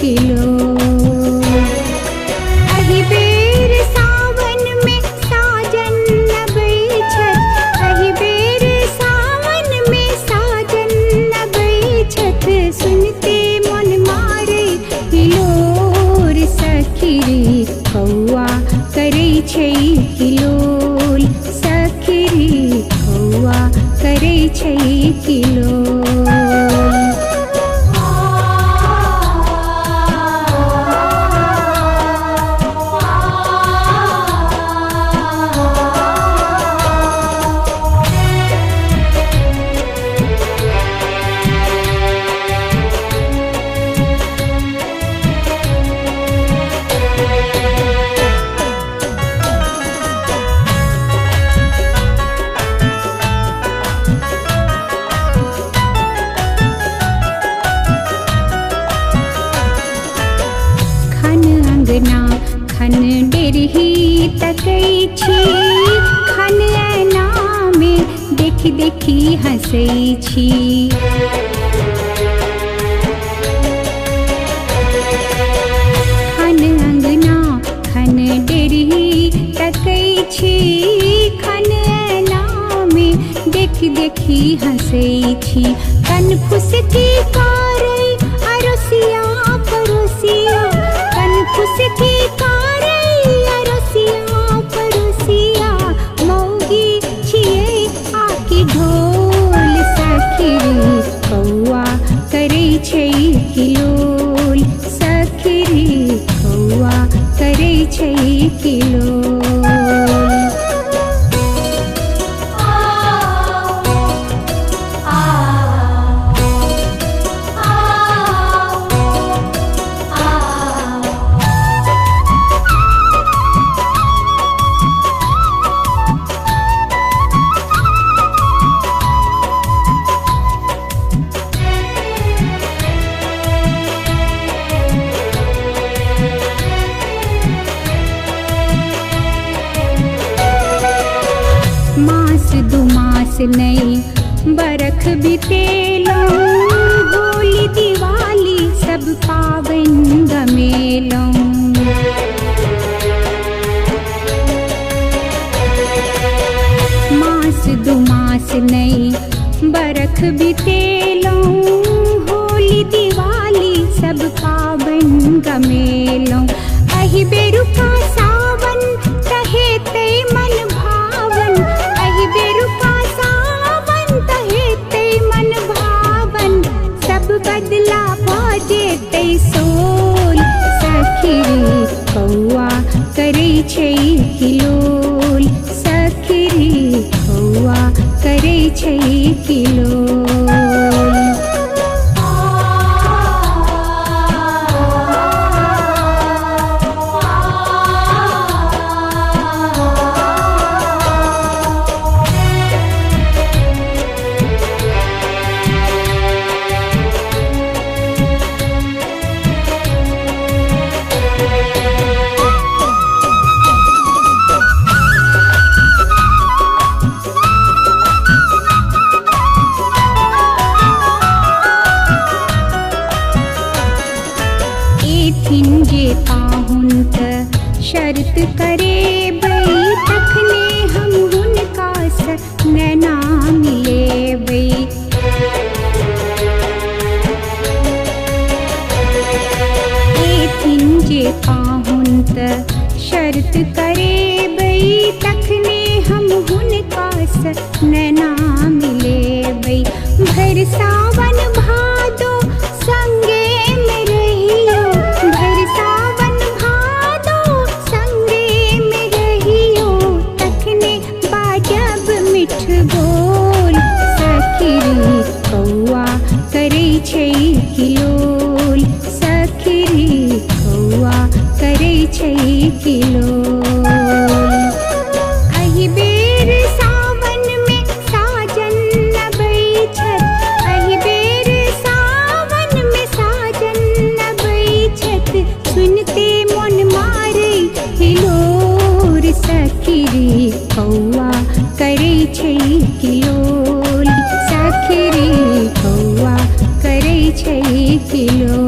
Kilo. अहि बेर सावन में साजन नबै छत, अहि बेर सावन में साजन नबै छत, सुनते मन मारे हिलोर सखी रे कौआ करै छै किलोल, सखी रे कौआ करै छै किलोल। खन डेरही तकै छी, खन ऐना में देखी देखी हँसै छी। खन अंगना खन डेरही तकै छी, खन ऐना में देखी देखी हँसै छी। कन फुसकी कारै अरोसिया परोसिया, कन फुसकी किलोल, सखी रे कौआ करै छै किलोल। मास दु मास नहीं बरख बितेलों, होली दिवाली सब पावन गमेलों। मास दु मास नहीं बरख बितेलों, होली दिवाली सब पावन गमेलों। अहि बेरुका सावन तहे ते मन भावन, अहि बेरुका सावन तहे ते मन भावन, सब बदला बाजे ते सोल, सखी रे कौआ करै छै किलोल, सखी रे कौआ करै छै किलोल। जे पाहुन त शर्त करे बई, तखने हम हुनका स नैना मिले बई। एथिन जे पाहुन त शर्त करे बई, तखने हम हुनका स नैना मिले बई। भर सावन भादो संगे में रहियो, भर सावन भादो संगे में रहियो, तखने बाजब मिठ बोल, सखी रे कौआ करै छै किलोल, सखी रे कौआ करै छै किलोल। अहि बेर सावन में साजन नबै छत, अहि बेर सावन में साजन नबै छत, सुनते मन मारे हिलोर, सखी रे कौआ करै छै किलोल, सखी रे कौआ करै छै किलोल।